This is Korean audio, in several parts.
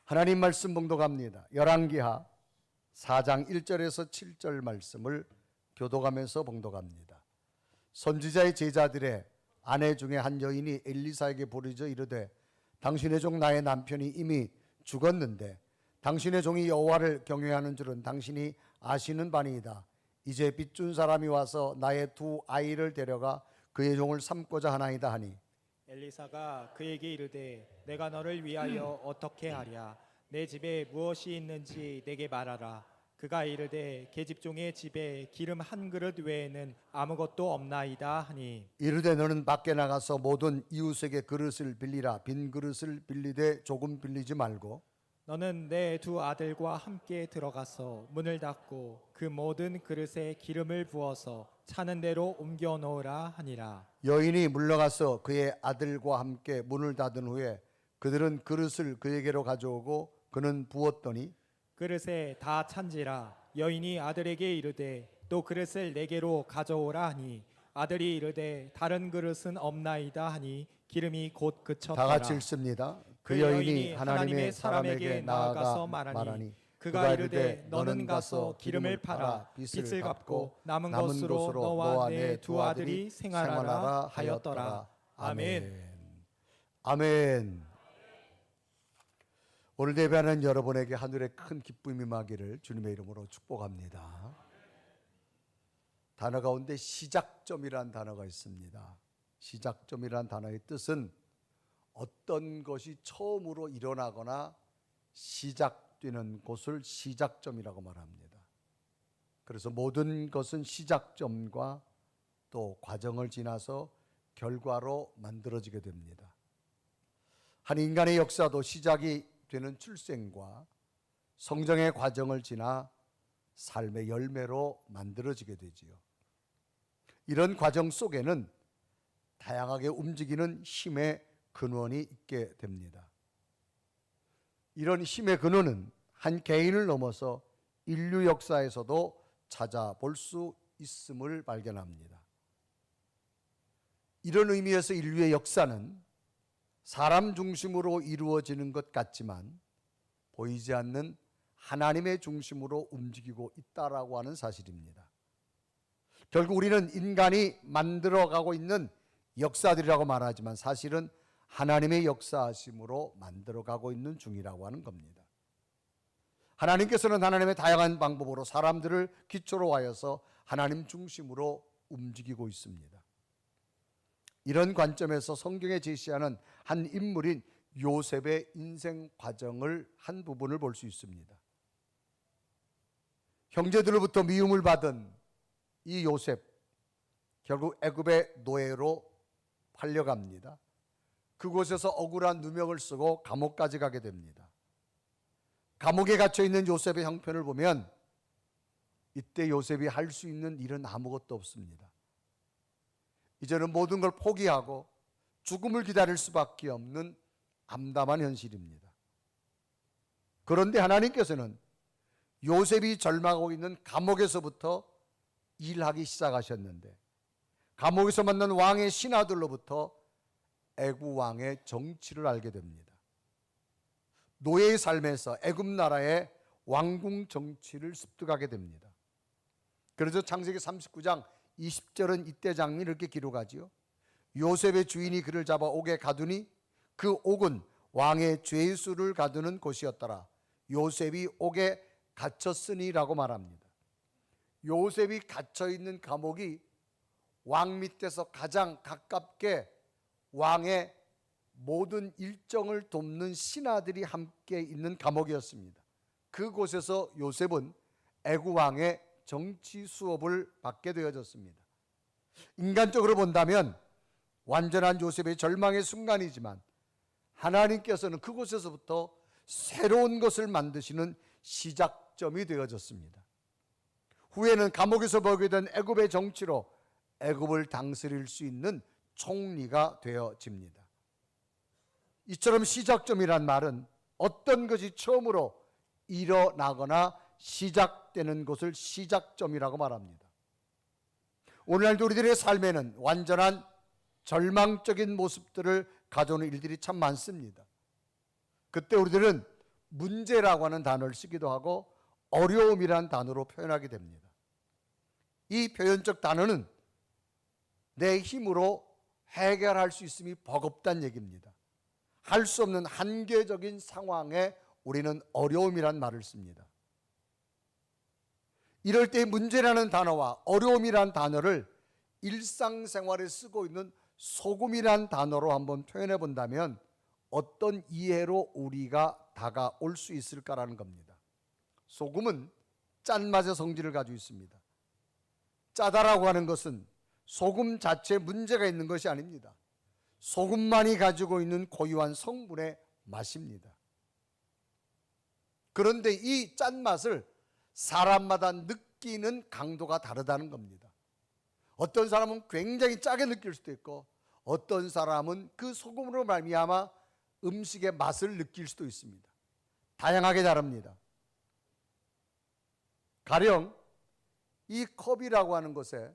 하나님 말씀 봉독합니다. 열왕기하 4장 1절에서 7절 말씀을 교독하면서 봉독합니다. 선지자의 제자들의 아내 중에 한 여인이 엘리사에게 부르짖어 이르되 당신의 종 나의 남편이 이미 죽었는데 당신의 종이 여호와를 경외하는 줄은 당신이 아시는 바니이다. 이제 빚준 사람이 와서 나의 두 아이를 데려가 그의 종을 삼고자 하나이다 하니 엘리사가 그에게 이르되 내가 너를 위하여 어떻게 하랴? 내 집에 무엇이 있는지 내게 말하라. 그가 이르되 계집종의 집에 기름 한 그릇 외에는 아무것도 없나이다 하니 이르되 너는 밖에 나가서 모든 이웃에게 그릇을 빌리라. 빈 그릇을 빌리되 조금 빌리지 말고 너는 내 두 아들과 함께 들어가서 문을 닫고 그 모든 그릇에 기름을 부어서 차는 대로 옮겨 놓으라 하니라. 여인이 물러가서 그의 아들과 함께 문을 닫은 후에 그들은 그릇을 그에게로 가져오고 그는 부었더니 그릇에 다 찬지라. 여인이 아들에게 이르되 또 그릇을 내게로 가져오라 하니 아들이 이르되 다른 그릇은 없나이다 하니 기름이 곧 그쳤더라. 다 같이 읽습니다. 그 여인이 하나님의 사람에게 나아가서 말하니 그가 이르되 너는 가서 기름을 팔아 빚을 갚고 남은 것으로 너와 내 두 아들이 생활하라 하였더라. 아멘. 아멘. 오늘 예배하는 여러분에게 하늘의 큰 기쁨이 임하기를 주님의 이름으로 축복합니다. 단어 가운데 시작점이라는 단어가 있습니다. 시작점이라는 단어의 뜻은 어떤 것이 처음으로 일어나거나 시작되는 곳을 시작점이라고 말합니다. 그래서 모든 것은 시작점과 또 과정을 지나서 결과로 만들어지게 됩니다. 한 인간의 역사도 시작이 되는 출생과 성장의 과정을 지나 삶의 열매로 만들어지게 되지요. 이런 과정 속에는 다양하게 움직이는 힘의 근원이 있게 됩니다. 이런 힘의 근원은 한 개인을 넘어서 인류 역사에서도 찾아볼 수 있음을 발견합니다. 이런 의미에서 인류의 역사는 사람 중심으로 이루어지는 것 같지만 보이지 않는 하나님의 중심으로 움직이고 있다라고 하는 사실입니다. 결국 우리는 인간이 만들어가고 있는 역사들이라고 말하지만 사실은 하나님의 역사하심으로 만들어가고 있는 중이라고 하는 겁니다. 하나님께서는 하나님의 다양한 방법으로 사람들을 기초로 하여서 하나님 중심으로 움직이고 있습니다. 이런 관점에서 성경에 제시하는 한 인물인 요셉의 인생 과정을 한 부분을 볼 수 있습니다. 형제들로부터 미움을 받은 이 요셉, 결국 애굽의 노예로 팔려갑니다. 그곳에서 억울한 누명을 쓰고 감옥까지 가게 됩니다. 감옥에 갇혀 있는 요셉의 형편을 보면 이때 요셉이 할 수 있는 일은 아무것도 없습니다. 이제는 모든 걸 포기하고 죽음을 기다릴 수밖에 없는 암담한 현실입니다. 그런데 하나님께서는 요셉이 절망하고 있는 감옥에서부터 일하기 시작하셨는데 감옥에서 만난 왕의 신하들로부터 애굽 왕의 정치를 알게 됩니다. 노예의 삶에서 애굽 나라의 왕궁 정치를 습득하게 됩니다. 그래서 창세기 39장 20절은 이때 장면을 이렇게 기록하지요. 요셉의 주인이 그를 잡아 옥에 가두니 그 옥은 왕의 죄수를 가두는 곳이었더라. 요셉이 옥에 갇혔으니라고 말합니다. 요셉이 갇혀있는 감옥이 왕 밑에서 가장 가깝게 왕의 모든 일정을 돕는 신하들이 함께 있는 감옥이었습니다. 그곳에서 요셉은 애굽 왕의 정치 수업을 받게 되어졌습니다. 인간적으로 본다면 완전한 요셉의 절망의 순간이지만 하나님께서는 그곳에서부터 새로운 것을 만드시는 시작점이 되어졌습니다. 후에는 감옥에서 보게 된 애굽의 정치로 애굽을 다스릴 수 있는 총리가 되어집니다. 이처럼 시작점이란 말은 어떤 것이 처음으로 일어나거나 시작되는 것을 시작점이라고 말합니다. 오늘날도 우리들의 삶에는 완전한 절망적인 모습들을 가져오는 일들이 참 많습니다. 그때 우리들은 문제라고 하는 단어를 쓰기도 하고 어려움이라는 단어로 표현하게 됩니다. 이 표현적 단어는 내 힘으로 해결할 수 있음이 버겁다는 얘기입니다. 할 수 없는 한계적인 상황에 우리는 어려움이란 말을 씁니다. 이럴 때 문제라는 단어와 어려움이란 단어를 일상생활에 쓰고 있는 소금이란 단어로 한번 표현해 본다면 어떤 이해로 우리가 다가올 수 있을까라는 겁니다. 소금은 짠맛의 성질을 가지고 있습니다. 짜다라고 하는 것은 소금 자체에 문제가 있는 것이 아닙니다. 소금만이 가지고 있는 고유한 성분의 맛입니다. 그런데 이 짠맛을 사람마다 느끼는 강도가 다르다는 겁니다. 어떤 사람은 굉장히 짜게 느낄 수도 있고 어떤 사람은 그 소금으로 말미암아 음식의 맛을 느낄 수도 있습니다. 다양하게 다릅니다. 가령 이 컵이라고 하는 것에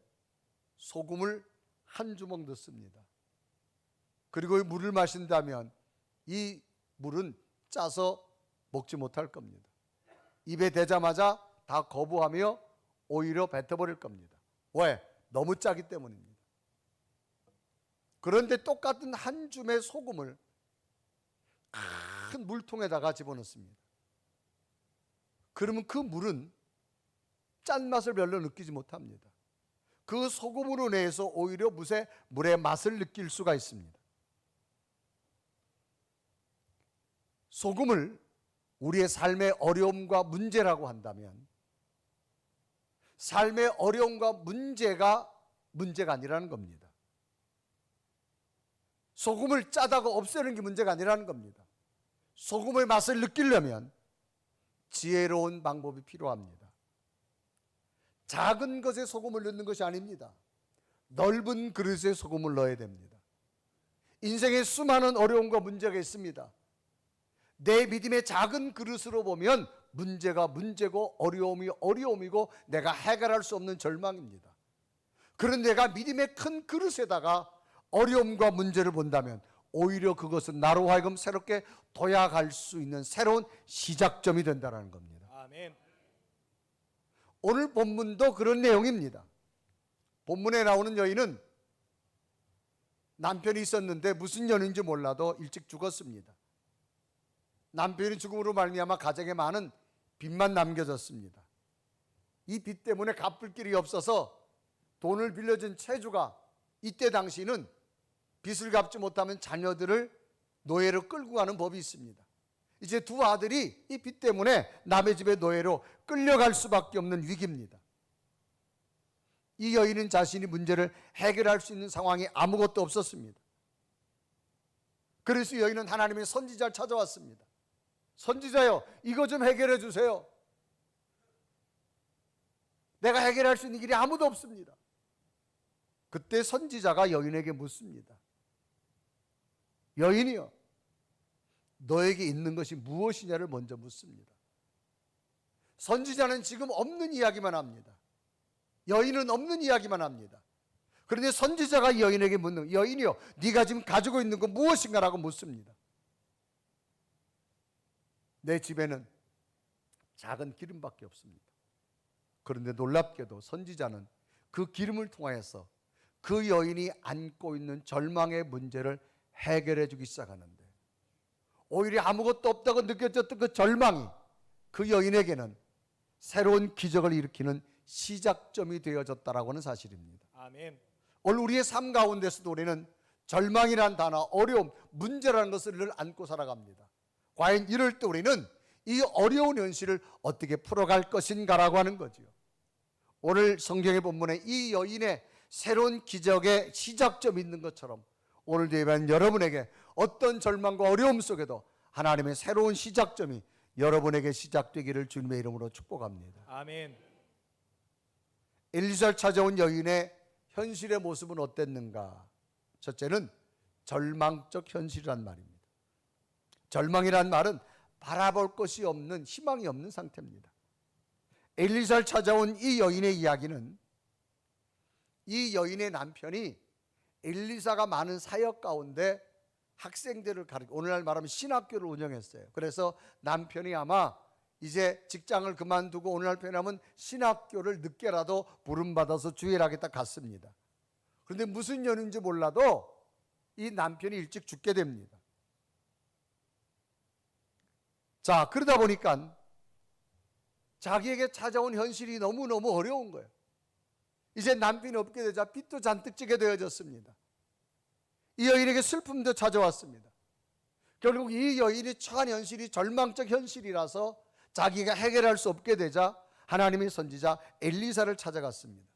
소금을 한 주먹 넣습니다. 그리고 물을 마신다면 이 물은 짜서 먹지 못할 겁니다. 입에 대자마자 다 거부하며 오히려 뱉어버릴 겁니다. 왜? 너무 짜기 때문입니다. 그런데 똑같은 한 줌의 소금을 큰 물통에다가 집어넣습니다. 그러면 그 물은 짠맛을 별로 느끼지 못합니다. 그 소금으로 인해서 오히려 물의 맛을 느낄 수가 있습니다. 소금을 우리의 삶의 어려움과 문제라고 한다면 삶의 어려움과 문제가 아니라는 겁니다. 소금을 짜다가 없애는 게 문제가 아니라는 겁니다. 소금의 맛을 느끼려면 지혜로운 방법이 필요합니다. 작은 것에 소금을 넣는 것이 아닙니다. 넓은 그릇에 소금을 넣어야 됩니다. 인생에 수많은 어려움과 문제가 있습니다. 내 믿음의 작은 그릇으로 보면 문제가 문제고 어려움이 어려움이고 내가 해결할 수 없는 절망입니다. 그런데 내가 믿음의 큰 그릇에다가 어려움과 문제를 본다면 오히려 그것은 나로 하여금 새롭게 도약할 수 있는 새로운 시작점이 된다는 겁니다. 아멘. 오늘 본문도 그런 내용입니다. 본문에 나오는 여인은 남편이 있었는데 무슨 연인지 몰라도 일찍 죽었습니다. 남편이 죽음으로 말미암아 가정에 많은 빚만 남겨졌습니다. 이 빚 때문에 갚을 길이 없어서 돈을 빌려준 채주가 이때 당시는 빚을 갚지 못하면 자녀들을 노예로 끌고 가는 법이 있습니다. 이제 두 아들이 이 빚 때문에 남의 집의 노예로 끌려갈 수밖에 없는 위기입니다. 이 여인은 자신이 문제를 해결할 수 있는 상황이 아무것도 없었습니다. 그래서 여인은 하나님의 선지자를 찾아왔습니다. 선지자요, 이거 좀 해결해 주세요. 내가 해결할 수 있는 길이 아무도 없습니다. 그때 선지자가 여인에게 묻습니다. 여인이요, 너에게 있는 것이 무엇이냐를 먼저 묻습니다. 선지자는 지금 없는 이야기만 합니다. 여인은 없는 이야기만 합니다. 그런데 선지자가 여인에게 묻는, 여인이요, 네가 지금 가지고 있는 건 무엇인가라고 묻습니다. 내 집에는 작은 기름밖에 없습니다. 그런데 놀랍게도 선지자는 그 기름을 통하여서 그 여인이 안고 있는 절망의 문제를 해결해 주기 시작하는데, 오히려 아무것도 없다고 느껴졌던 그 절망이 그 여인에게는 새로운 기적을 일으키는 시작점이 되어졌다라고 하는 사실입니다. 아멘. 오늘 우리의 삶 가운데서도 우리는 절망이라는 단어, 어려움, 문제라는 것을 늘 안고 살아갑니다. 과연 이럴 때 우리는 이 어려운 현실을 어떻게 풀어갈 것인가라고 하는 거죠. 오늘 성경의 본문에 이 여인의 새로운 기적의 시작점이 있는 것처럼 오늘도 예배한 여러분에게 어떤 절망과 어려움 속에도 하나님의 새로운 시작점이 여러분에게 시작되기를 주님의 이름으로 축복합니다. 아멘. 엘리사를 찾아온 여인의 현실의 모습은 어땠는가? 첫째는 절망적 현실이란 말입니다. 절망이란 말은 바라볼 것이 없는, 희망이 없는 상태입니다. 엘리사를 찾아온 이 여인의 이야기는 이 여인의 남편이 엘리사가 많은 사역 가운데 학생들을 가르쳐, 오늘날 말하면 신학교를 운영했어요. 그래서 남편이 아마 이제 직장을 그만두고 오늘날 표현하면 신학교를 늦게라도 부름받아서 주일하겠다 갔습니다. 그런데 무슨 연인지 몰라도 이 남편이 일찍 죽게 됩니다. 자, 그러다 보니까 자기에게 찾아온 현실이 너무너무 어려운 거예요. 이제 남편이 없게 되자 빚도 잔뜩 지게 되어졌습니다. 이 여인에게 슬픔도 찾아왔습니다. 결국 이 여인이 처한 현실이 절망적 현실이라서 자기가 해결할 수 없게 되자 하나님의 선지자 엘리사를 찾아갔습니다.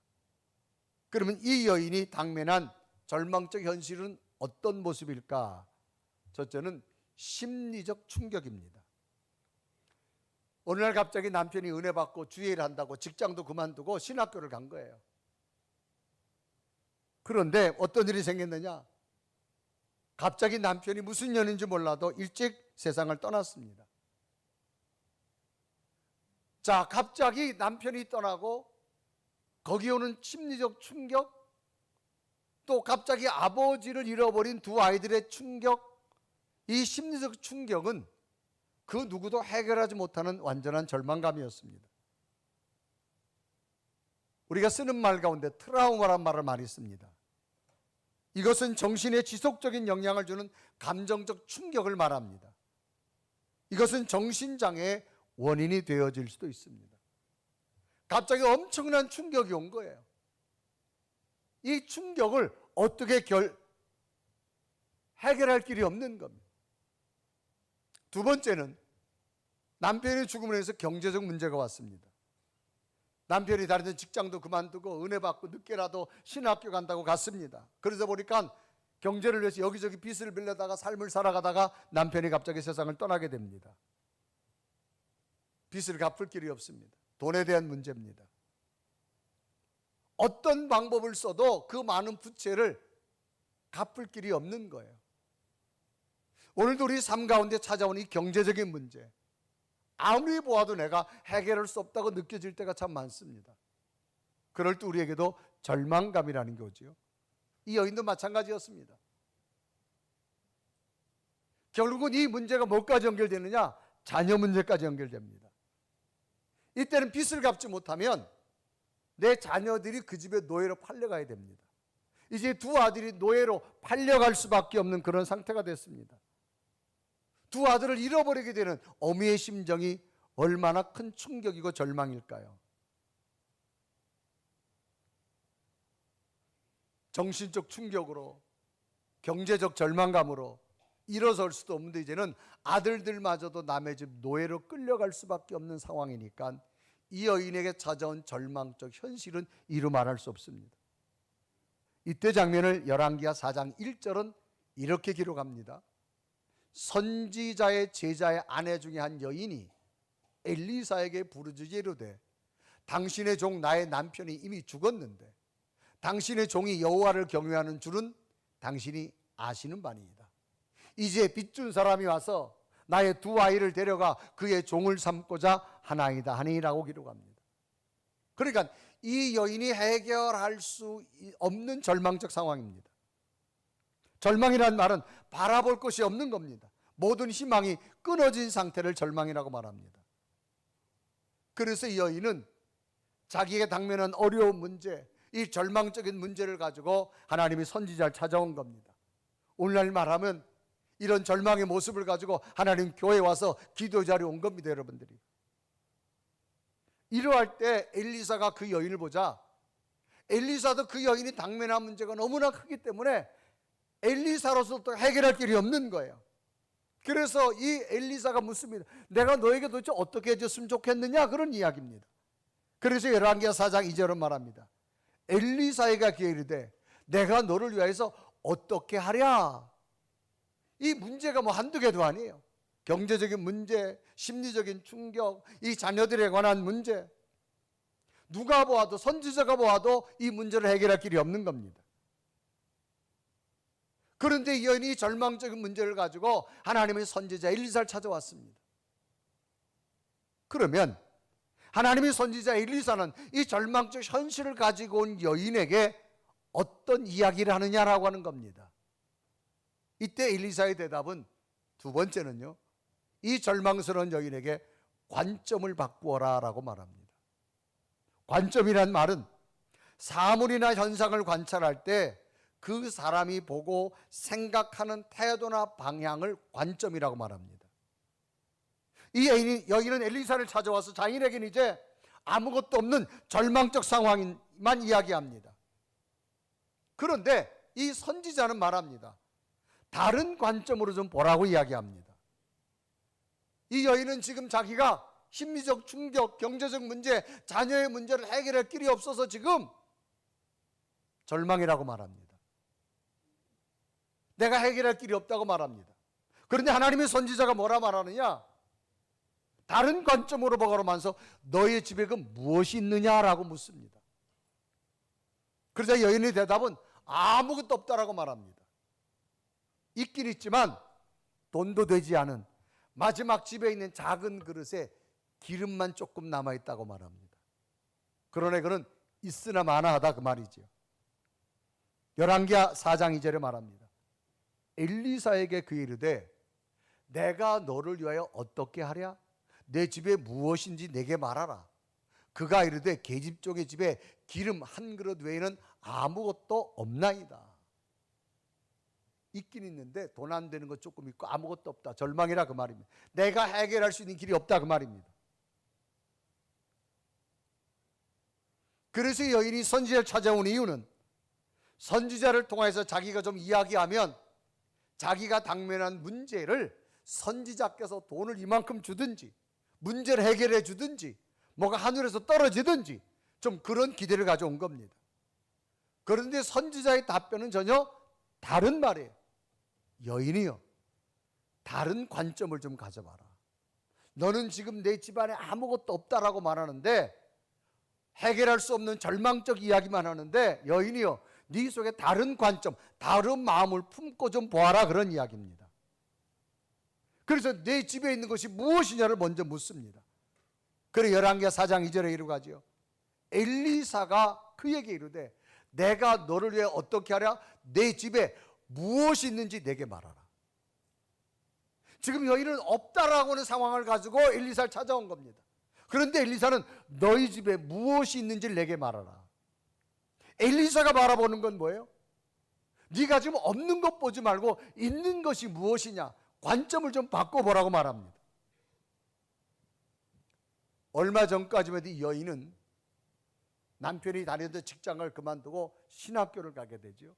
그러면 이 여인이 당면한 절망적 현실은 어떤 모습일까? 첫째는 심리적 충격입니다. 어느 날 갑자기 남편이 은혜 받고 주일을 한다고 직장도 그만두고 신학교를 간 거예요. 그런데 어떤 일이 생겼느냐? 갑자기 남편이 무슨 연인지 몰라도 일찍 세상을 떠났습니다. 자, 갑자기 남편이 떠나고 거기 오는 심리적 충격, 또 갑자기 아버지를 잃어버린 두 아이들의 충격, 이 심리적 충격은 그 누구도 해결하지 못하는 완전한 절망감이었습니다. 우리가 쓰는 말 가운데 트라우마란 말을 많이 씁니다. 이것은 정신에 지속적인 영향을 주는 감정적 충격을 말합니다. 이것은 정신장애의 원인이 되어질 수도 있습니다. 갑자기 엄청난 충격이 온 거예요. 이 충격을 어떻게 해결할 길이 없는 겁니다. 두 번째는 남편의 죽음으로 해서 경제적 문제가 왔습니다. 남편이 다른 직장도 그만두고 은혜 받고 늦게라도 신학교 간다고 갔습니다. 그러다 보니까 경제를 위해서 여기저기 빚을 빌려다가 삶을 살아가다가 남편이 갑자기 세상을 떠나게 됩니다. 빚을 갚을 길이 없습니다. 돈에 대한 문제입니다. 어떤 방법을 써도 그 많은 부채를 갚을 길이 없는 거예요. 오늘도 우리 삶 가운데 찾아온 이 경제적인 문제, 아무리 보아도 내가 해결할 수 없다고 느껴질 때가 참 많습니다. 그럴 때 우리에게도 절망감이라는 게 오지요. 이 여인도 마찬가지였습니다. 결국은 이 문제가 뭐까지 연결되느냐? 자녀 문제까지 연결됩니다. 이때는 빚을 갚지 못하면 내 자녀들이 그 집에 노예로 팔려가야 됩니다. 이제 두 아들이 노예로 팔려갈 수밖에 없는 그런 상태가 됐습니다. 두 아들을 잃어버리게 되는 어미의 심정이 얼마나 큰 충격이고 절망일까요? 정신적 충격으로, 경제적 절망감으로 일어설 수도 없는데 이제는 아들들마저도 남의 집 노예로 끌려갈 수밖에 없는 상황이니까 이 여인에게 찾아온 절망적 현실은 이루 말할 수 없습니다. 이때 장면을 열왕기하 4장 1절은 이렇게 기록합니다. 선지자의 제자의 아내 중에 한 여인이 엘리사에게 부르짖어 이르되 당신의 종 나의 남편이 이미 죽었는데 당신의 종이 여호와를 경외하는 줄은 당신이 아시는 바니이다. 이제 빚준 사람이 와서 나의 두 아이를 데려가 그의 종을 삼고자 하나이다 하니라고 기록합니다. 그러니까 이 여인이 해결할 수 없는 절망적 상황입니다. 절망이라는 말은 바라볼 것이 없는 겁니다. 모든 희망이 끊어진 상태를 절망이라고 말합니다. 그래서 이 여인은 자기에게 당면한 어려운 문제, 이 절망적인 문제를 가지고 하나님이 선지자를 찾아온 겁니다. 오늘날 말하면 이런 절망의 모습을 가지고 하나님 교회에 와서 기도 자리에 온 겁니다, 여러분들이. 이러할 때 엘리사가 그 여인을 보자 엘리사도 그 여인이 당면한 문제가 너무나 크기 때문에 엘리사로서 또 해결할 길이 없는 거예요. 그래서 이 엘리사가 묻습니다. 내가 너에게 도대체 어떻게 해줬으면 좋겠느냐? 그런 이야기입니다. 그래서 열왕기하 4장 2절은 말합니다. 엘리사에게 이르되 내가 너를 위하여서 어떻게 하랴? 이 문제가 뭐 한두 개도 아니에요. 경제적인 문제, 심리적인 충격, 이 자녀들에 관한 문제, 누가 보아도 선지자가 보아도 이 문제를 해결할 길이 없는 겁니다. 그런데 이 여인이 절망적인 문제를 가지고 하나님의 선지자 엘리사를 찾아왔습니다. 그러면 하나님의 선지자 엘리사는 이 절망적 현실을 가지고 온 여인에게 어떤 이야기를 하느냐라고 하는 겁니다. 이때 엘리사의 대답은 두 번째는요, 이 절망스러운 여인에게 관점을 바꾸어라 라고 말합니다. 관점이란 말은 사물이나 현상을 관찰할 때 그 사람이 보고 생각하는 태도나 방향을 관점이라고 말합니다. 이 여인은 엘리사를 찾아와서 자인에게는 이제 아무것도 없는 절망적 상황만 이야기합니다. 그런데 이 선지자는 말합니다. 다른 관점으로 좀 보라고 이야기합니다. 이 여인은 지금 자기가 심리적 충격, 경제적 문제, 자녀의 문제를 해결할 길이 없어서 지금 절망이라고 말합니다. 내가 해결할 길이 없다고 말합니다. 그런데 하나님의 선지자가 뭐라 말하느냐? 다른 관점으로 보고로면서 너의 집에 그 무엇이 있느냐라고 묻습니다. 그러자 여인의 대답은 아무것도 없다라고 말합니다. 있긴 있지만 돈도 되지 않은 마지막 집에 있는 작은 그릇에 기름만 조금 남아있다고 말합니다. 그러네 그는 있으나 마나하다 그 말이죠. 열왕기하 4장 2절에 말합니다. 엘리사에게 그 이르되 내가 너를 위하여 어떻게 하랴? 내 집에 무엇인지 내게 말하라. 그가 이르되 계집종의 집에 기름 한 그릇 외에는 아무것도 없나이다. 있긴 있는데 돈 안 되는 것 조금 있고 아무것도 없다. 절망이라 그 말입니다. 내가 해결할 수 있는 길이 없다 그 말입니다. 그래서 여인이 선지자를 찾아온 이유는 선지자를 통해서 자기가 좀 이야기하면 자기가 당면한 문제를 선지자께서 돈을 이만큼 주든지 문제를 해결해 주든지 뭐가 하늘에서 떨어지든지 좀 그런 기대를 가져온 겁니다. 그런데 선지자의 답변은 전혀 다른 말이에요. 여인이요, 다른 관점을 좀 가져봐라. 너는 지금 내 집안에 아무것도 없다라고 말하는데 해결할 수 없는 절망적 이야기만 하는데 여인이요, 네 속에 다른 관점, 다른 마음을 품고 좀 보아라 그런 이야기입니다. 그래서 내 집에 있는 것이 무엇이냐를 먼저 묻습니다. 그래 열왕기하 4장 2절에 이르고 가지요. 엘리사가 그에게 이르되 내가 너를 위해 어떻게 하랴? 내 집에 무엇이 있는지 내게 말하라. 지금 여인은 없다라고 하는 상황을 가지고 엘리사를 찾아온 겁니다. 그런데 엘리사는 너희 집에 무엇이 있는지를 내게 말하라. 엘리사가 바라보는 건 뭐예요? 네가 지금 없는 것 보지 말고 있는 것이 무엇이냐, 관점을 좀 바꿔보라고 말합니다. 얼마 전까지만 해도 이 여인은 남편이 다니던 직장을 그만두고 신학교를 가게 되죠.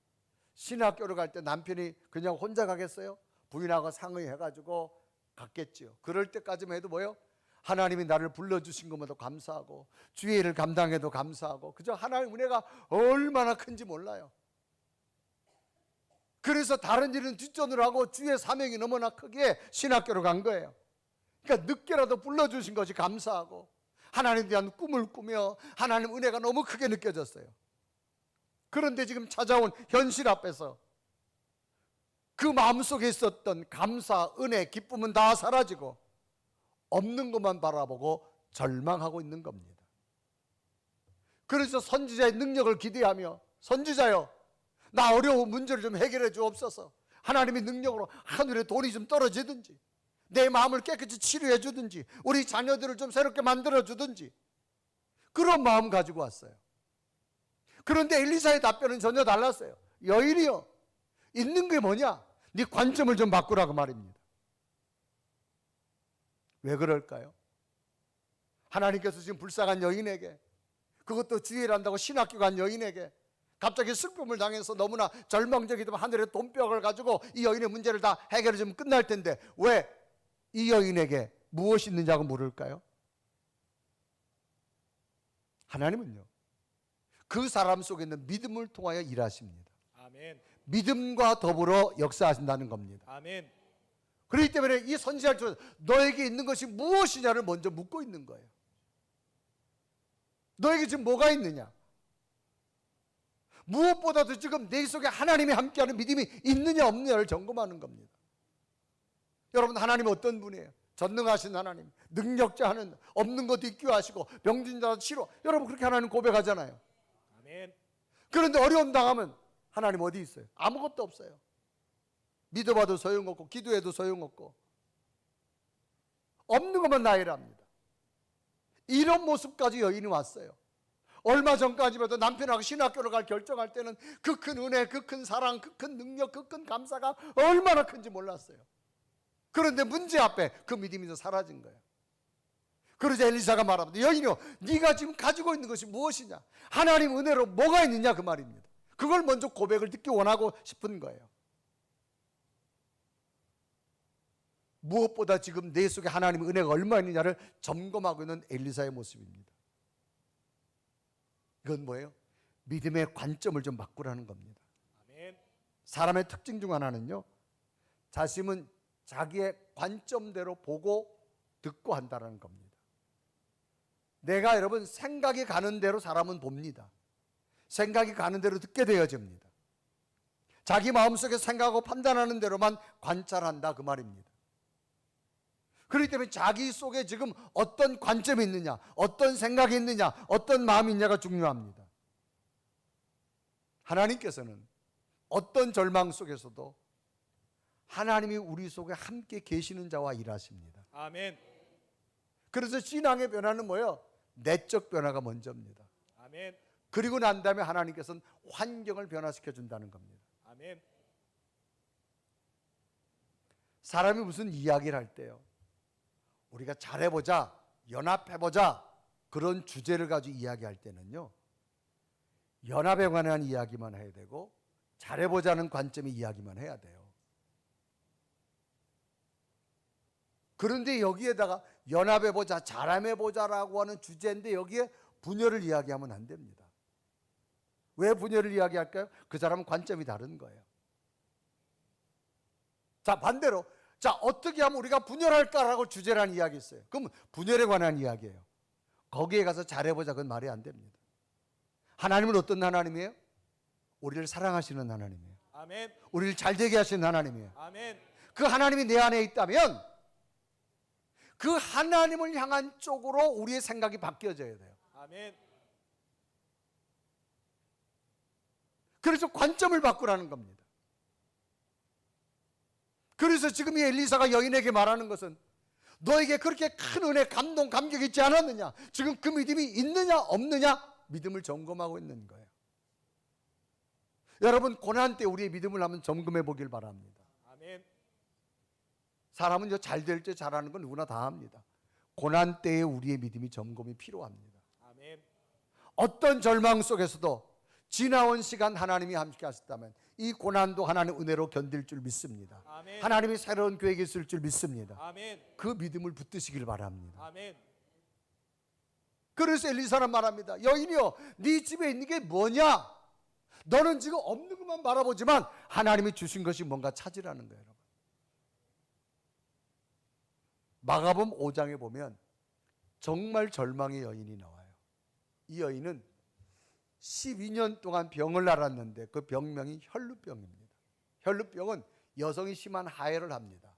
신학교를 갈 때 남편이 그냥 혼자 가겠어요? 부인하고 상의해가지고 갔겠죠. 그럴 때까지만 해도 뭐예요? 하나님이 나를 불러주신 것만도 감사하고 주의 일을 감당해도 감사하고 그저 하나님의 은혜가 얼마나 큰지 몰라요. 그래서 다른 일은 뒷전으로 하고 주의 사명이 너무나 크기에 신학교로 간 거예요. 그러니까 늦게라도 불러주신 것이 감사하고 하나님에 대한 꿈을 꾸며 하나님 은혜가 너무 크게 느껴졌어요. 그런데 지금 찾아온 현실 앞에서 그 마음속에 있었던 감사, 은혜, 기쁨은 다 사라지고 없는 것만 바라보고 절망하고 있는 겁니다. 그래서 선지자의 능력을 기대하며 선지자여, 나 어려운 문제를 좀 해결해 주옵소서. 하나님의 능력으로 하늘에 돈이 좀 떨어지든지 내 마음을 깨끗이 치료해 주든지 우리 자녀들을 좀 새롭게 만들어 주든지 그런 마음 가지고 왔어요. 그런데 엘리사의 답변은 전혀 달랐어요. 여인이여, 있는 게 뭐냐? 네 관점을 좀 바꾸라고 말입니다. 왜 그럴까요? 하나님께서 지금 불쌍한 여인에게, 그것도 주의를 한다고 신학교 간 여인에게 갑자기 슬픔을 당해서 너무나 절망적이던 하늘의 돈벽을 가지고 이 여인의 문제를 다 해결해 주면 끝날 텐데 왜 이 여인에게 무엇이 있느냐고 물을까요? 하나님은요, 그 사람 속에 있는 믿음을 통하여 일하십니다. 아멘. 믿음과 더불어 역사하신다는 겁니다. 아멘. 그렇기 때문에 이 선지자를 통해서 너에게 있는 것이 무엇이냐를 먼저 묻고 있는 거예요. 너에게 지금 뭐가 있느냐? 무엇보다도 지금 내 속에 하나님이 함께하는 믿음이 있느냐 없느냐를 점검하는 겁니다. 여러분, 하나님은 어떤 분이에요? 전능하신 하나님, 능력자 하는, 없는 것도 있게 하시고 병든 자도 치료. 여러분 그렇게 하나님 고백하잖아요. 아멘. 그런데 어려움 당하면 하나님 어디 있어요? 아무것도 없어요. 믿어봐도 소용없고 기도해도 소용없고 없는 것만 나열합니다. 이런 모습까지 여인이 왔어요. 얼마 전까지만 해도 남편하고 신학교를 갈 결정할 때는 그 큰 은혜, 그 큰 사랑, 그 큰 능력, 그 큰 감사가 얼마나 큰지 몰랐어요. 그런데 문제 앞에 그 믿음이 사라진 거예요. 그러자 엘리사가 말합니다. 여인이여, 네가 지금 가지고 있는 것이 무엇이냐? 하나님 은혜로 뭐가 있느냐 그 말입니다. 그걸 먼저 고백을 듣기 원하고 싶은 거예요. 무엇보다 지금 내 속에 하나님의 은혜가 얼마 있느냐를 점검하고 있는 엘리사의 모습입니다. 이건 뭐예요? 믿음의 관점을 좀 바꾸라는 겁니다. 아멘. 사람의 특징 중 하나는요, 자신은 자기의 관점대로 보고 듣고 한다는 겁니다. 내가 여러분 생각이 가는 대로 사람은 봅니다. 생각이 가는 대로 듣게 되어집니다. 자기 마음속에 생각하고 판단하는 대로만 관찰한다 그 말입니다. 그렇기 때문에 자기 속에 지금 어떤 관점이 있느냐, 어떤 생각이 있느냐, 어떤 마음이 있느냐가 중요합니다. 하나님께서는 어떤 절망 속에서도 하나님이 우리 속에 함께 계시는 자와 일하십니다. 아멘. 그래서 신앙의 변화는 뭐예요? 내적 변화가 먼저입니다. 아멘. 그리고 난 다음에 하나님께서는 환경을 변화시켜 준다는 겁니다. 아멘. 사람이 무슨 이야기를 할 때요, 우리가 잘해보자, 연합해보자 그런 주제를 가지고 이야기할 때는요, 연합에 관한 이야기만 해야 되고 잘해보자는 관점의 이야기만 해야 돼요. 그런데 여기에다가 연합해보자, 잘해보자라고 하는 주제인데 여기에 분열을 이야기하면 안 됩니다. 왜 분열을 이야기할까요? 그 사람은 관점이 다른 거예요. 자, 반대로 자, 어떻게 하면 우리가 분열할까라고 주제라는 이야기 있어요. 그럼 분열에 관한 이야기예요. 거기에 가서 잘해보자, 그건 말이 안 됩니다. 하나님은 어떤 하나님이에요? 우리를 사랑하시는 하나님이에요. 아멘. 우리를 잘되게 하시는 하나님이에요. 아멘. 그 하나님이 내 안에 있다면 그 하나님을 향한 쪽으로 우리의 생각이 바뀌어져야 돼요. 아멘. 그래서 관점을 바꾸라는 겁니다. 그래서 지금 이 엘리사가 여인에게 말하는 것은 너에게 그렇게 큰 은혜, 감동, 감격이 있지 않았느냐? 지금 그 믿음이 있느냐 없느냐? 믿음을 점검하고 있는 거예요. 여러분, 고난 때 우리의 믿음을 한번 점검해 보길 바랍니다. 아멘. 사람은 잘 될 때 잘하는 건 누구나 다 합니다. 고난 때에 우리의 믿음이 점검이 필요합니다. 아멘. 어떤 절망 속에서도 지나온 시간 하나님이 함께 하셨다면 이 고난도 하나님 은혜로 견딜 줄 믿습니다. 아멘. 하나님이 새로운 계획이 있을 줄 믿습니다. 아멘. 그 믿음을 붙드시길 바랍니다. 아멘. 그래서 엘리사는 말합니다. 여인이여, 네 집에 있는 게 뭐냐? 너는 지금 없는 것만 바라보지만 하나님이 주신 것이 뭔가 찾으라는 거예요. 여러분. 마가복음 5장에 보면 정말 절망의 여인이 나와요. 이 여인은 12년 동안 병을 앓았는데 그 병명이 혈루병입니다. 혈루병은 여성이 심한 하해를 합니다.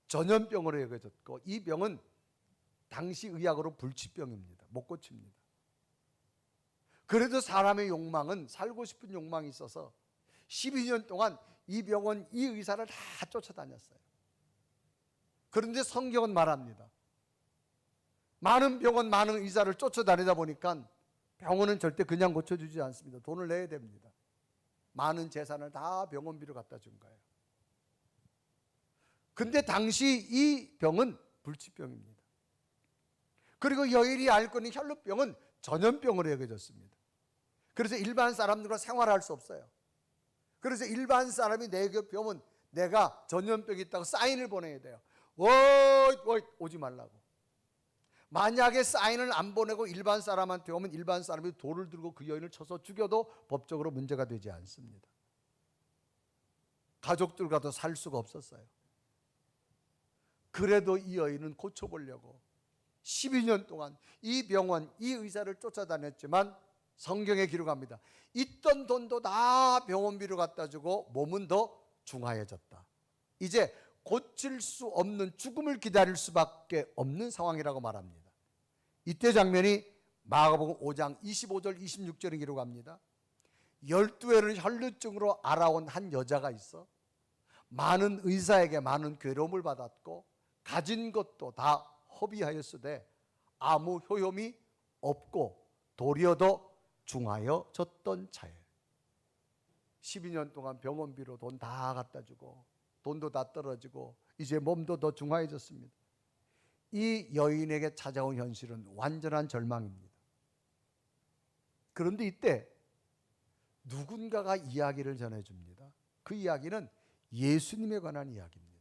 전염병으로 여겨졌고 이 병은 당시 의학으로 불치병입니다. 못 고칩니다. 그래도 사람의 욕망은 살고 싶은 욕망이 있어서 12년 동안 이 병원 이 의사를 다 쫓아다녔어요. 그런데 성경은 말합니다. 많은 병원, 많은 의사를 쫓아다니다 보니까 병원은 절대 그냥 고쳐주지 않습니다. 돈을 내야 됩니다. 많은 재산을 다 병원비로 갖다 준 거예요. 근데 당시 이 병은 불치병입니다. 그리고 여인이 앓고 있는 혈루병은 전염병으로 여겨졌습니다. 그래서 일반 사람들과 생활할 수 없어요. 그래서 일반 사람이 내 곁에 오면 내가 전염병이 있다고 사인을 보내야 돼요. 오지 말라고. 만약에 사인을 안 보내고 일반 사람한테 오면 일반 사람이 돌을 들고 그 여인을 쳐서 죽여도 법적으로 문제가 되지 않습니다. 가족들과도 살 수가 없었어요. 그래도 이 여인은 고쳐보려고 12년 동안 이 병원, 이 의사를 쫓아다녔지만 성경에 기록합니다. 있던 돈도 다 병원비로 갖다 주고 몸은 더 중하해졌다. 이제 고칠 수 없는 죽음을 기다릴 수밖에 없는 상황이라고 말합니다. 이때 장면이 마가복음 5장 25절 26절에 기록합니다. 12회를 혈루증으로 알아온 한 여자가 있어. 많은 의사에게 많은 괴로움을 받았고 가진 것도 다 허비하였으되 아무 효험이 없고 도리어 더 중하여졌던 차에 12년 동안 병원비로 돈 다 갖다 주고 돈도 다 떨어지고 이제 몸도 더 중하해졌습니다. 이 여인에게 찾아온 현실은 완전한 절망입니다. 그런데 이때 누군가가 이야기를 전해줍니다. 그 이야기는 예수님에 관한 이야기입니다.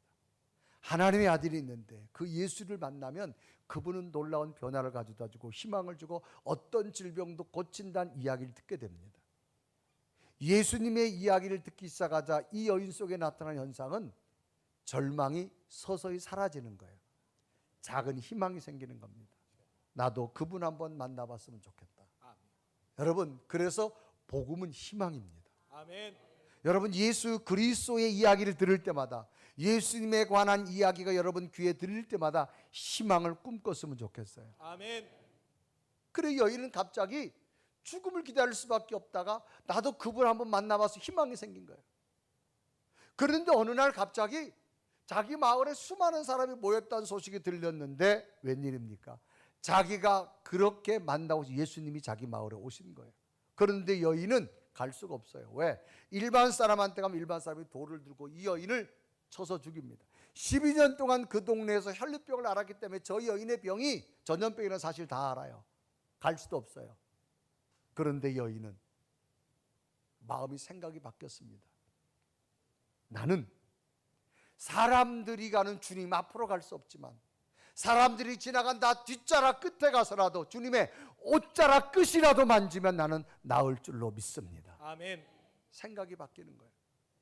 하나님의 아들이 있는데 그 예수를 만나면 그분은 놀라운 변화를 가져다 주고 희망을 주고 어떤 질병도 고친다는 이야기를 듣게 됩니다. 예수님의 이야기를 듣기 시작하자 이 여인 속에 나타난 현상은 절망이 서서히 사라지는 거예요. 작은 희망이 생기는 겁니다. 나도 그분 한번 만나봤으면 좋겠다. 아멘. 여러분, 그래서 복음은 희망입니다. 아멘. 여러분, 예수 그리스도의 이야기를 들을 때마다, 예수님에 관한 이야기가 여러분 귀에 들릴 때마다 희망을 꿈꿨으면 좋겠어요. 아멘. 그래 여인은 갑자기 죽음을 기다릴 수밖에 없다가 나도 그분 한번 만나봐서 희망이 생긴 거예요. 그런데 어느 날 갑자기 자기 마을에 수많은 사람이 모였다는 소식이 들렸는데 웬일입니까? 자기가 그렇게 만나고 예수님이 자기 마을에 오신 거예요. 그런데 여인은 갈 수가 없어요. 왜? 일반 사람한테 가면 일반 사람이 돌을 들고 이 여인을 쳐서 죽입니다. 12년 동안 그 동네에서 혈루병을 앓았기 때문에 저 여인의 병이 전염병이라는 사실 다 알아요. 갈 수도 없어요. 그런데 여인은 마음이 생각이 바뀌었습니다. 나는 사람들이 가는 주님 앞으로 갈 수 없지만 사람들이 지나간다 뒷자락 끝에 가서라도 주님의 옷자락 끝이라도 만지면 나는 나을 줄로 믿습니다. 아멘. 생각이 바뀌는 거예요.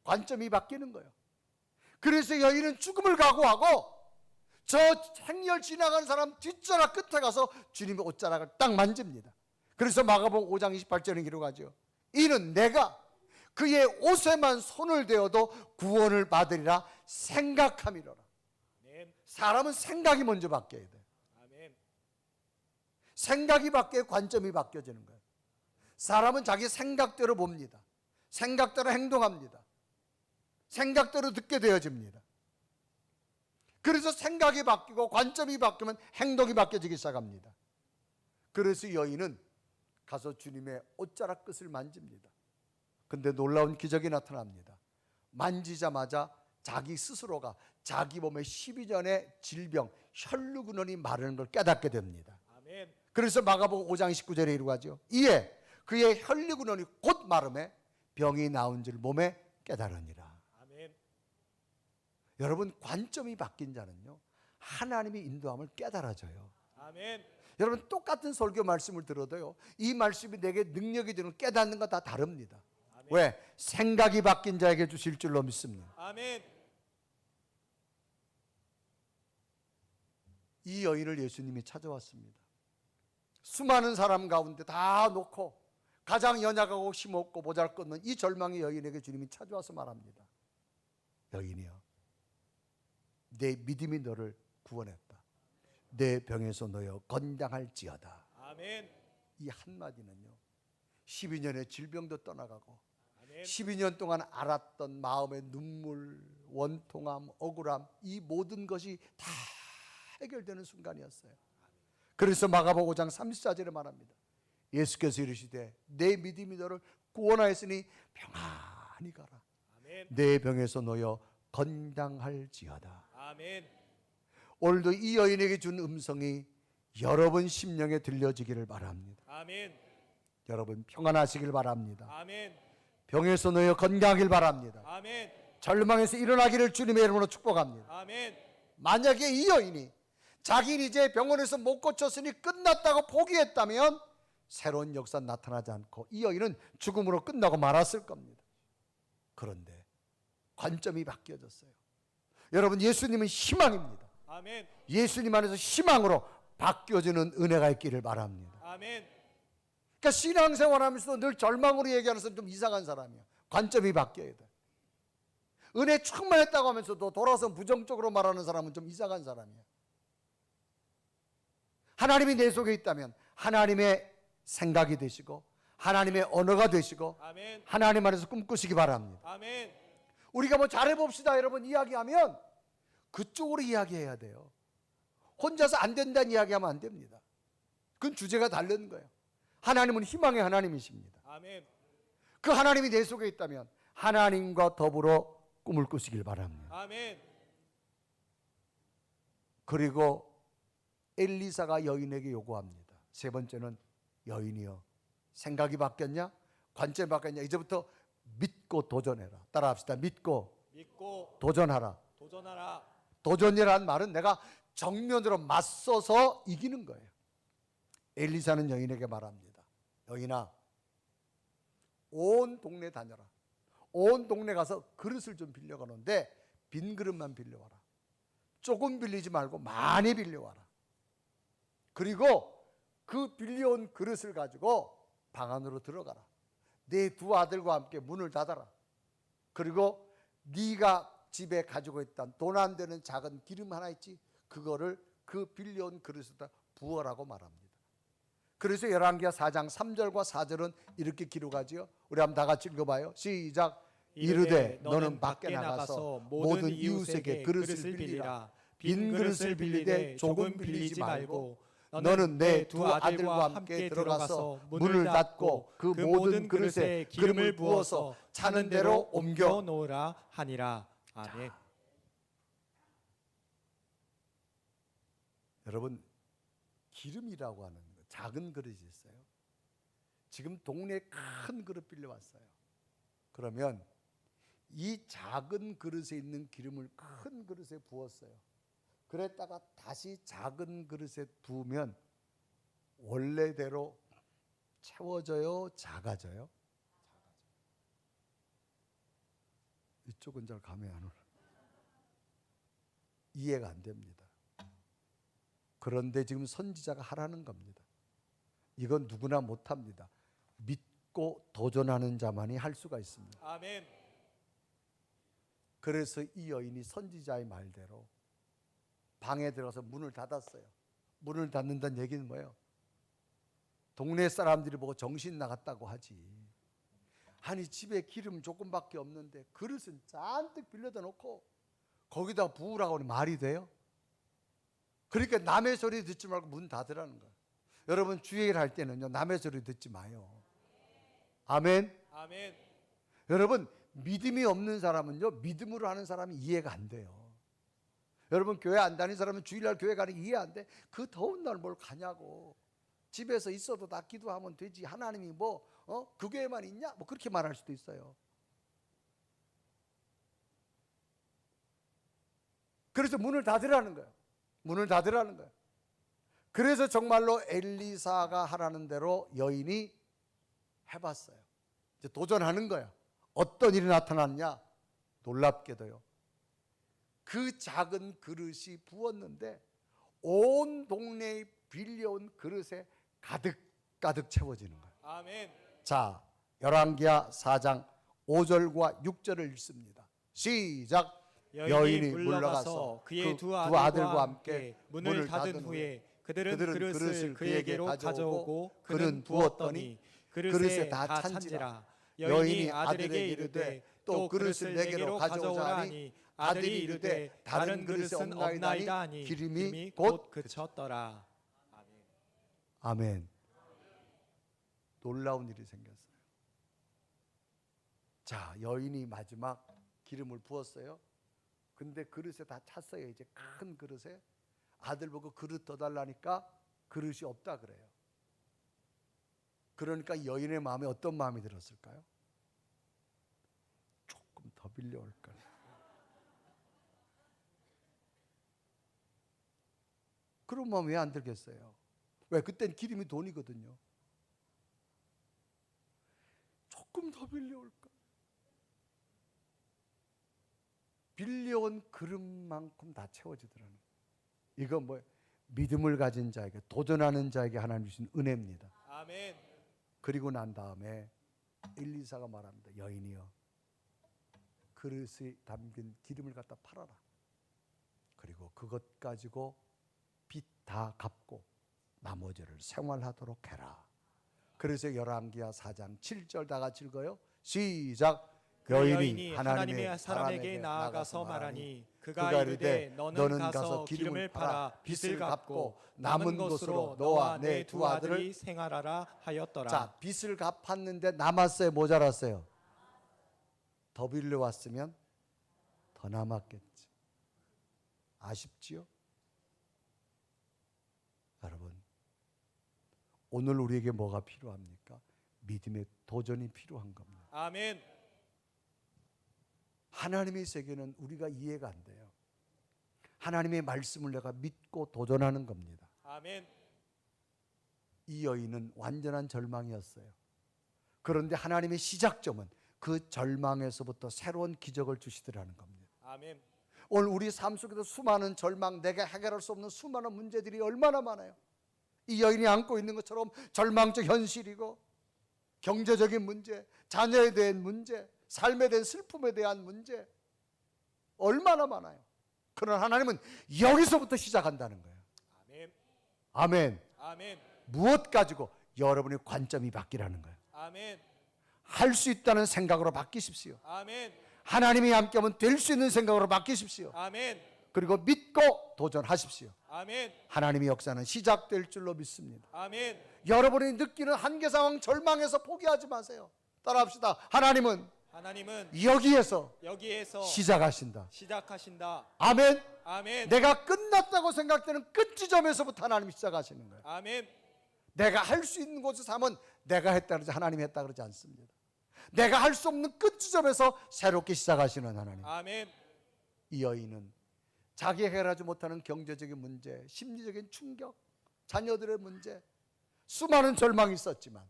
관점이 바뀌는 거예요. 그래서 여인은 죽음을 각오하고 저 행렬 지나가는 사람 뒷자락 끝에 가서 주님의 옷자락을 딱 만집니다. 그래서 마가복음 5장 28절에 기록하죠. 이는 내가 그의 옷에만 손을 대어도 구원을 받으리라 생각함이로라. 아멘. 사람은 생각이 먼저 바뀌어야 돼요. 아멘. 생각이 바뀌어야 관점이 바뀌어지는 거예요. 사람은 자기 생각대로 봅니다. 생각대로 행동합니다. 생각대로 듣게 되어집니다. 그래서 생각이 바뀌고 관점이 바뀌면 행동이 바뀌어지기 시작합니다. 그래서 여인은 가서 주님의 옷자락 끝을 만집니다. 근데 놀라운 기적이 나타납니다. 만지자마자 자기 스스로가 자기 몸에 12년의 질병, 혈루근원이 마르는 걸 깨닫게 됩니다. 아멘. 그래서 마가복음 5장 19절에 이루어가죠. 이에 그의 혈루근원이 곧 마름에 병이 나온 줄 몸에 깨달으니라. 아멘. 여러분, 관점이 바뀐 자는요 하나님의 인도함을 깨달아져요. 아멘. 여러분, 똑같은 설교 말씀을 들어도요 이 말씀이 내게 능력이 되는 깨닫는 건 다 다릅니다. 아멘. 왜? 생각이 바뀐 자에게 주실 줄로 믿습니다. 아멘. 이 여인을 예수님이 찾아왔습니다. 수많은 사람 가운데 다 놓고 가장 연약하고 힘없고 보잘것없는 이 절망의 여인에게 주님이 찾아와서 말합니다. 여인이여, 내 믿음이 너를 구원했다. 내 병에서 너여 건강할지어다. 아멘. 이 한마디는요 12년의 질병도 떠나가고 아멘. 12년 동안 알았던 마음의 눈물, 원통함, 억울함, 이 모든 것이 다 해결되는 순간이었어요. 그래서 마가복음 5장 34절에 말합니다. 예수께서 이르시되 내 믿음이 너를 구원하였으니 평안히 가라. 아멘. 내 병에서 너여 건강할지어다. 아멘. 오늘도 이 여인에게 준 음성이 여러분 심령에 들려지기를 바랍니다. 아멘. 여러분 평안하시길 바랍니다. 아멘. 병에서 너여 건강하길 바랍니다. 아멘. 절망에서 일어나기를 주님의 이름으로 축복합니다. 아멘. 만약에 이 여인이 자기는 이제 병원에서 못 고쳤으니 끝났다고 포기했다면 새로운 역사 나타나지 않고 이 여인은 죽음으로 끝나고 말았을 겁니다. 그런데 관점이 바뀌어졌어요. 여러분, 예수님은 희망입니다. 아멘. 예수님 안에서 희망으로 바뀌어지는 은혜가 있기를 바랍니다. 아멘. 그러니까 신앙생활하면서 늘 절망으로 얘기하는 사람 좀 이상한 사람이야. 관점이 바뀌어야 돼. 은혜 충만했다고 하면서도 돌아서 부정적으로 말하는 사람은 좀 이상한 사람이야. 하나님이 내 속에 있다면 하나님의 생각이 되시고 하나님의 언어가 되시고 아멘. 하나님 안에서 꿈꾸시기 바랍니다. 아멘. 우리가 뭐 잘해봅시다 여러분 이야기하면 그쪽으로 이야기해야 돼요. 혼자서 안 된다는 이야기하면 안 됩니다. 그건 주제가 다른 거예요. 하나님은 희망의 하나님이십니다. 아멘. 그 하나님이 내 속에 있다면 하나님과 더불어 꿈을 꾸시길 바랍니다. 아멘. 그리고 엘리사가 여인에게 요구합니다. 세 번째는 여인이여 생각이 바뀌었냐? 관점이 바뀌었냐? 이제부터 믿고 도전해라. 따라합시다. 믿고 도전하라. 도전하라. 도전이라는 말은 내가 정면으로 맞서서 이기는 거예요. 엘리사는 여인에게 말합니다. 여인아, 온 동네 다녀라. 온 동네 가서 그릇을 좀 빌려가는데 빈 그릇만 빌려와라. 조금 빌리지 말고 많이 빌려와라. 그리고 그 빌려온 그릇을 가지고 방 안으로 들어가라. 내 두 아들과 함께 문을 닫아라. 그리고 네가 집에 가지고 있던 돈 안 되는 작은 기름 하나 있지? 그거를 그 빌려온 그릇에다 부어라고 말합니다. 그래서 열왕기하 4장 3절과 4절은 이렇게 기록하지요. 우리 한번 다 같이 읽어봐요. 시작. 이르되 너는 밖에 나가서 모든 이웃에게 그릇을 빌리라. 빈 그릇을 빌리되 조금 빌리지 말고 너는 내 두 아들과 함께 들어가서 문을 닫고 그 모든 그릇에 기름을 부어서 차는 대로 옮겨 놓으라 하니라. 아멘. 여러분 기름이라고 하는 거, 작은 그릇이 있어요. 지금 동네에 큰 그릇 빌려왔어요. 그러면 이 작은 그릇에 있는 기름을 큰 그릇에 부었어요. 그랬다가 다시 작은 그릇에 부으면 원래대로 채워져요? 작아져요? 이쪽은 잘 감이 안 오나? 이해가 안 됩니다. 그런데 지금 선지자가 하라는 겁니다. 이건 누구나 못합니다. 믿고 도전하는 자만이 할 수가 있습니다. 아멘. 그래서 이 여인이 선지자의 말대로 방에 들어가서 문을 닫았어요. 문을 닫는다는 얘기는 뭐예요? 동네 사람들이 보고 정신 나갔다고 하지. 아니 집에 기름 조금밖에 없는데 그릇은 잔뜩 빌려다 놓고 거기다 부으라고 하니 말이 돼요? 그러니까 남의 소리 듣지 말고 문 닫으라는 거예요. 여러분 주일 할 때는요 남의 소리 듣지 마요. 아멘. 아멘. 여러분 믿음이 없는 사람은요 믿음으로 하는 사람이 이해가 안 돼요. 여러분 교회 안 다니는 사람은 주일날 교회 가는 게 이해 안 돼? 그 더운 날 뭘 가냐고. 집에서 있어도 다 기도하면 되지. 하나님이 그 교회만 있냐? 뭐 그렇게 말할 수도 있어요. 그래서 문을 닫으라는 거예요. 문을 닫으라는 거예요. 그래서 정말로 엘리사가 하라는 대로 여인이 해봤어요. 이제 도전하는 거예요. 어떤 일이 나타났냐? 놀랍게도요. 그 작은 그릇이 부었는데 온 동네에 빌려온 그릇에 가득 채워지는 거예요. 아멘. 자, 열왕기하 4장 5절과 6절을 읽습니다. 시작. 여인이 물러가서 그의 두 아들과 함께 문을 닫은 후에 그들은 그릇을 그에게로 가져오고 그는 부었더니 그릇에 다 찬지라. 여인이 아들에게 이르되 또 그릇을 내게로 가져오라 하니 아들이 이르되 다른 그릇은 없나이다 하니 기름이 곧 그쳤더라. 아멘. 아멘. 놀라운 일이 생겼어요. 자, 여인이 마지막 기름을 부었어요. 근데 그릇에 다 찼어요. 이제 큰 그릇에. 아들 보고 그릇 더 달라니까 그릇이 없다 그래요. 그러니까 여인의 마음에 어떤 마음이 들었을까요? 조금 더 빌려올까. 그런 마음 왜 안 들겠어요? 왜? 그땐 기름이 돈이거든요. 조금 더 빌려올까? 빌려온 그릇만큼 다 채워지더라는 거예요. 이건 뭐예요? 믿음을 가진 자에게, 도전하는 자에게 하나님 주신 은혜입니다. 아멘. 그리고 난 다음에 엘리사가 말합니다. 여인이여, 그릇에 담긴 기름을 갖다 팔아라. 그리고 그것 가지고 빚 다 갚고 나머지를 생활하도록 해라. 그래서 열왕기하 4장 7절 다 같이 읽어요. 시작. 그 여인이 하나님의 사람에게 나아가서 말하니 그가 이르되 너는 가서 기름을 팔아 빚을 갚고 남은 것으로 너와 내 두 아들이 생활하라 하였더라. 자, 빚을 갚았는데 남았어요, 모자랐어요? 더 빌려왔으면 더 남았겠지. 아쉽지요? 여러분, 오늘 우리에게 뭐가 필요합니까? 믿음의 도전이 필요한 겁니다. 아멘. 하나님의 세계는 우리가 이해가 안 돼요. 하나님의 말씀을 내가 믿고 도전하는 겁니다. 아멘. 이 여인은 완전한 절망이었어요. 그런데 하나님의 시작점은 그 절망에서부터 새로운 기적을 주시더라는 겁니다. 아멘. 오늘 우리 삶 속에도 수많은 절망, 내가 해결할 수 없는 수많은 문제들이 얼마나 많아요. 이 여인이 안고 있는 것처럼 절망적 현실이고 경제적인 문제, 자녀에 대한 문제, 삶에 대한 슬픔에 대한 문제 얼마나 많아요. 그러나 하나님은 여기서부터 시작한다는 거예요. 아멘. 아멘. 아멘. 무엇 가지고? 여러분의 관점이 바뀌라는 거예요. 아멘. 할 수 있다는 생각으로 바뀌십시오. 아멘. 하나님이 함께하면 될 수 있는 생각으로 바뀌십시오. 아멘. 그리고 믿고 도전하십시오. 아멘. 하나님의 역사는 시작될 줄로 믿습니다. 아멘. 여러분이 느끼는 한계 상황, 절망에서 포기하지 마세요. 따라합시다. 하나님은 여기에서 시작하신다. 아멘. 아멘. 내가 끝났다고 생각되는 끝 지점에서부터 하나님이 시작하시는 거예요. 아멘. 내가 할 수 있는 곳에서 하면 내가 했다 그러지 하나님이 했다 그러지 않습니다. 내가 할 수 없는 끝 지점에서 새롭게 시작하시는 하나님. 아멘. 이 여인은 자기 해결하지 못하는 경제적인 문제, 심리적인 충격, 자녀들의 문제, 수많은 절망이 있었지만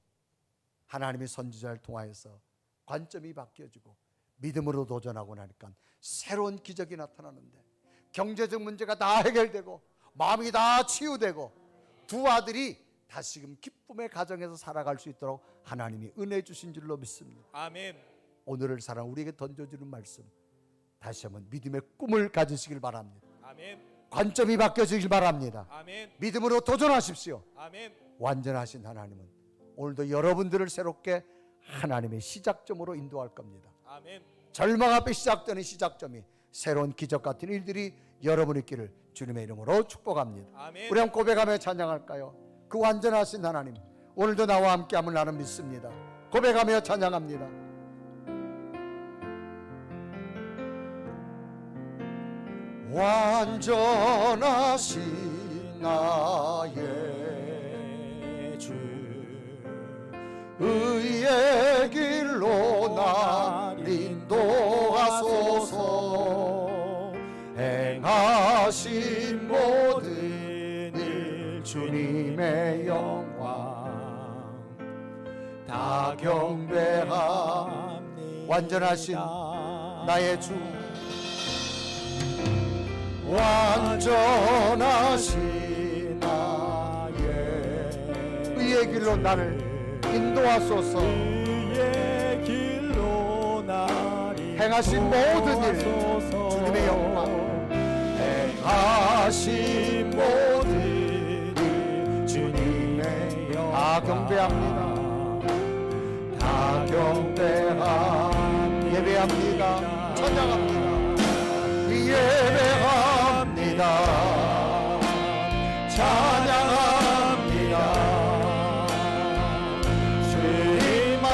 하나님의 선지자를 통하여서 관점이 바뀌어지고 믿음으로 도전하고 나니까 새로운 기적이 나타나는데 경제적 문제가 다 해결되고 마음이 다 치유되고 두 아들이 다시금 기쁨의 가정에서 살아갈 수 있도록 하나님이 은혜 주신 줄로 믿습니다. 아멘. 오늘을 살아 우리에게 던져주는 말씀, 다시 한번 믿음의 꿈을 가지시길 바랍니다. 아멘. 관점이 바뀌어지길 바랍니다. 아멘. 믿음으로 도전하십시오. 아멘. 완전하신 하나님은 오늘도 여러분들을 새롭게 하나님의 시작점으로 인도할 겁니다. 아멘. 절망 앞에 시작되는 시작점이 새로운 기적 같은 일들이 여러분 있기를 주님의 이름으로 축복합니다. 아멘. 우리 한번 고백하며 찬양할까요? 그 완전하신 하나님, 오늘도 나와 함께함을 나는 믿습니다. 고백하며 찬양합니다. 완전하신 나의 주, 의의 길로 날 인도하소서. 행하신 모든 일 주님의 영광 다 경배합니다. 완전하신 나의 주, 완전하신 나의 의의 길로 나를 인도하소서. 의의 길로 나를 행하신 모든 일 주님의 영광, 행하신 모든 일 주님의 영광 다 경배합니다. 다 경배합니다. 예배합니다. 찬양합니다. 예배합니다. 찬양합니다. 주님만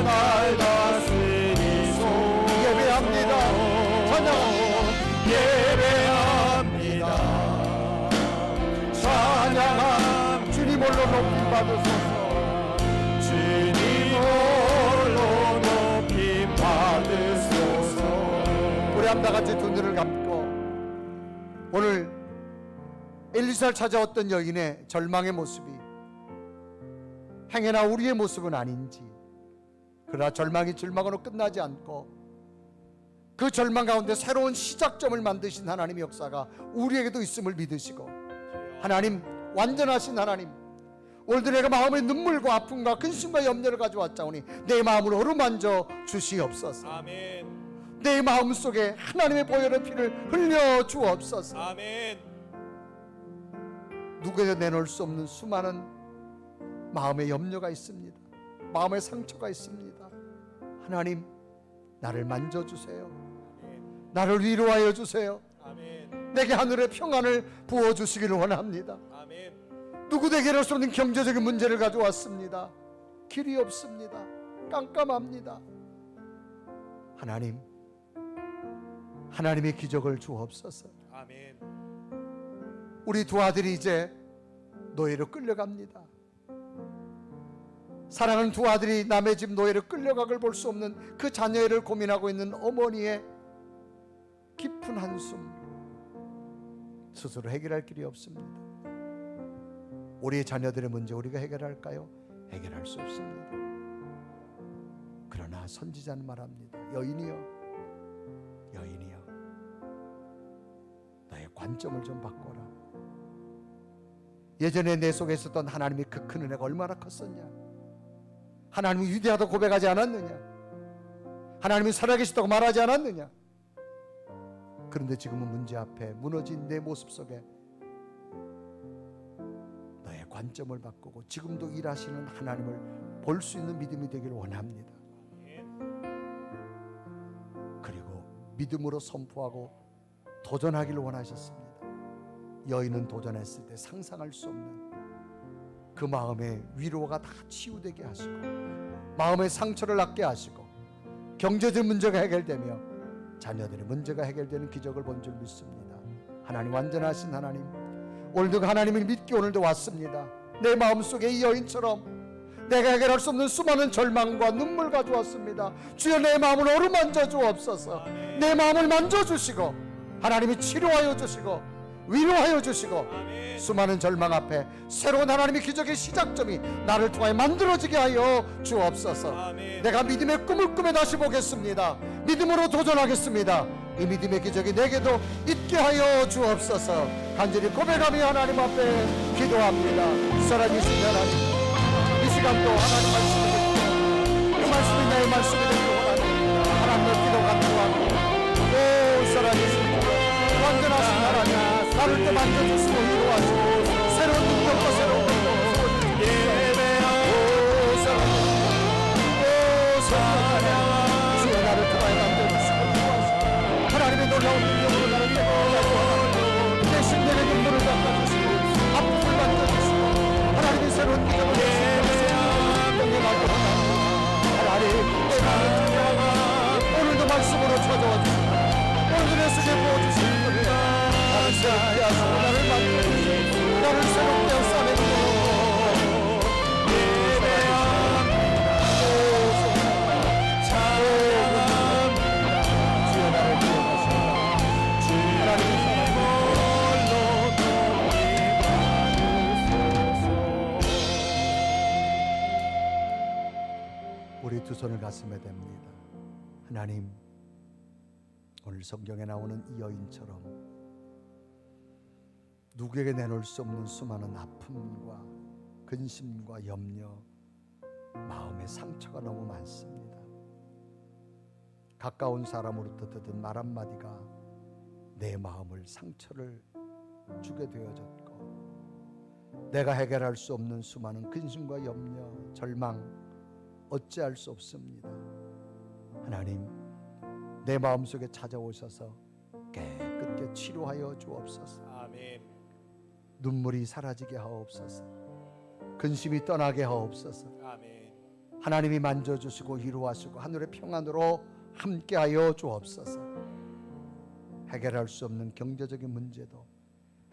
알다스리소. 예배합니다. 찬양합니다. 예배합니다. 찬양합니다. 주님 홀로 높임 받으소서. 주님 홀로 높임 받으소서. 우리 다 같이 두 눈을 감고 오늘 엘리사를 찾아왔던 여인의 절망의 모습이 행여나 우리의 모습은 아닌지, 그러나 절망이 절망으로 끝나지 않고 그 절망 가운데 새로운 시작점을 만드신 하나님의 역사가 우리에게도 있음을 믿으시고, 하나님 완전하신 하나님, 오늘도 내가 마음의 눈물과 아픔과 근심과 염려를 가져왔자오니 내 마음을 어루만져 주시옵소서. 아멘. 내 마음 속에 하나님의 보혈의 피를 흘려 주옵소서. 아멘. 누구에도 내놓을 수 없는 수많은 마음에 염려가 있습니다. 마음에 상처가 있습니다. 하나님, 나를 만져주세요. 나를 위로하여 주세요. 아멘. 내게 하늘의 평안을 부어주시기를 원합니다. 아멘. 누구에게로 수 없는 경제적인 문제를 가져왔습니다. 길이 없습니다. 깜깜합니다. 하나님, 하나님의 기적을 주옵소서. 아멘. 우리 두 아들이 이제 노예로 끌려갑니다. 사랑하는 두 아들이 남의 집 노예로 끌려가걸 볼 수 없는 그 자녀를 고민하고 있는 어머니의 깊은 한숨, 스스로 해결할 길이 없습니다. 우리의 자녀들의 문제 우리가 해결할까요? 해결할 수 없습니다. 그러나 선지자는 말합니다. 여인이여, 여인이여, 너의 관점을 좀 바꿔라. 예전에 내 속에 있었던 하나님의 그 큰 은혜가 얼마나 컸었냐. 하나님이 위대하다고 고백하지 않았느냐. 하나님이 살아계시다고 말하지 않았느냐. 그런데 지금은 문제 앞에 무너진 내 모습 속에 너의 관점을 바꾸고 지금도 일하시는 하나님을 볼 수 있는 믿음이 되기를 원합니다. 그리고 믿음으로 선포하고 도전하기를 원하셨습니다. 여인은 도전했을 때 상상할 수 없는 그 마음의 위로가 다 치유되게 하시고 마음의 상처를 낫게 하시고 경제적 문제가 해결되며 자녀들의 문제가 해결되는 기적을 본 줄 믿습니다. 하나님, 완전하신 하나님, 오늘도 하나님을 믿기 오늘도 왔습니다. 내 마음속에 이 여인처럼 내가 해결할 수 없는 수많은 절망과 눈물 가져왔습니다. 주여, 내 마음을 어루만져 주옵소서. 내 마음을 만져주시고 하나님이 치료하여 주시고 위로하여 주시고 수많은 절망 앞에 새로운 하나님의 기적의 시작점이 나를 통하여 만들어지게 하여 주옵소서. 내가 믿음의 꿈을 꾸며 다시 보겠습니다. 믿음으로 도전하겠습니다. 이 믿음의 기적이 내게도 있게 하여 주옵소서. 간절히 고백하며 하나님 앞에 기도합니다. 살아계신 하나님, 이 시간도 하나님 말씀을 듣고 그 말씀이 나의 말씀이 되기를 원합니다. 하나님의 기도 간구하고 오 살아계신 완전하신 하나님, 나를 또 만져주시고 위로하시고 새로운 능력과 새로운 것도 예배하고 주여, 나를 통하여 만져주시고 위로하시고 하나님의 놀라운 능력으로 나를 깨워하시고 내 심령의 눈물을 닦아주시고 아픔을 만져주시고 하나님의 새로운 기적을 주시고 명령하고 하나님, 내 마음을 주여하고 오늘도 말씀으로 찾아와 주시고 오늘도 내 속에 부어주시는 겁니다. 나를 새롭게 하시고 나를 만들어주시고 나를 새롭게 싸매고 주여, 나를 기억하시고 하나님의 사랑을 우리 두 손을 가슴에 댑니다. 하나님, 오늘 성경에 나오는 이 여인처럼 누구에게 내놓을 수 없는 수많은 아픔과 근심과 염려, 마음의 상처가 너무 많습니다. 가까운 사람으로부터 듣은 말 한마디가 내 마음을 상처를 주게 되어졌고 내가 해결할 수 없는 수많은 근심과 염려, 절망 어찌할 수 없습니다. 하나님, 내 마음속에 찾아오셔서 깨끗게 치료하여 주옵소서. 아멘. 눈물이 사라지게 하옵소서. 근심이 떠나게 하옵소서. 아멘. 하나님이 만져주시고 위로하시고 하늘의 평안으로 함께하여 주옵소서. 해결할 수 없는 경제적인 문제도,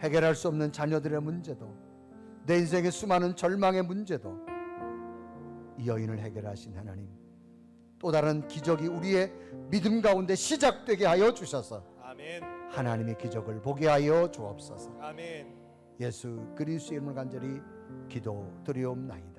해결할 수 없는 자녀들의 문제도, 내 인생의 수많은 절망의 문제도 이 여인을 해결하신 하나님, 또 다른 기적이 우리의 믿음 가운데 시작되게 하여 주셔서 아멘. 하나님의 기적을 보게 하여 주옵소서. 아멘. 예수 그리스도의 이름을 간절히 기도드리옵나이다.